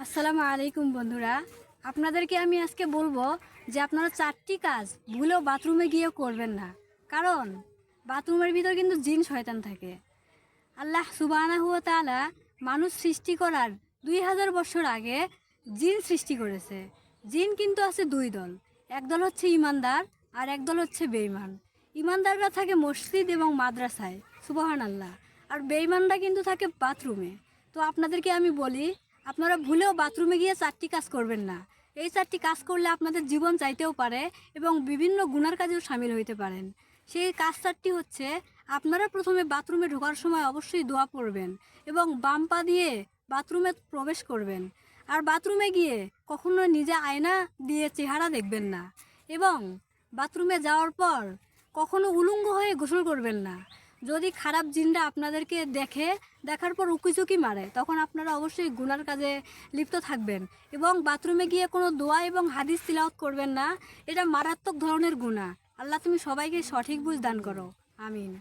আসসালামু আলাইকুম বন্ধুরা, আপনাদেরকে আমি আজকে বলবো যে আপনারা 4টি কাজ ভুলেও বাথরুমে গিয়ে করবেন না। কারণ বাথরুমের ভিতর কিন্তু জিন শয়তান থাকে। আল্লাহ সুবহানাহু ওয়া তাআলা মানুষ সৃষ্টি করার 2000 বছর আগে জিন সৃষ্টি করেছে। জিন কিন্তু আছে দুই দল, একদল হচ্ছে ইমানদার আর একদল হচ্ছে বেঈমান। ইমানদাররা থাকে মসজিদ এবং মাদ্রাসায়, সুবহানাল্লাহ, আর বেঈমানরা কিন্তু থাকে বাথরুমে। তো আপনাদেরকে আমি বলি, আপনারা ভুলেও বাথরুমে গিয়ে 4টি কাজ করবেন না। এই 4টি কাজ করলে আপনাদের জীবন চাইতেও পারে এবং বিভিন্ন গুনার কাজেও সামিল হইতে পারেন। সেই কাজ 4টি হচ্ছে, আপনারা প্রথমে বাথরুমে ঢোকার সময় অবশ্যই দোয়া পড়বেন এবং বাম পা দিয়ে বাথরুমে প্রবেশ করবেন। আর বাথরুমে গিয়ে কখনো নিজে আয়না দিয়ে চেহারা দেখবেন না এবং বাথরুমে যাওয়ার পর কখনো উলঙ্গ হয়ে গোসল করবেন না। যদি খারাপ জিনরা আপনাদেরকে দেখার পর উকিঝুঁকি মারে, তখন আপনারা অবশ্যই গুনার কাজে লিপ্ত থাকবেন এবং বাথরুমে গিয়ে কোনো দোয়া এবং হাদিস তিলাওয়াত করবেন না। এটা মারাত্মক ধরনের গুনাহ। আল্লাহ তুমি সবাইকে সঠিক বুঝ দান করো, আমিন।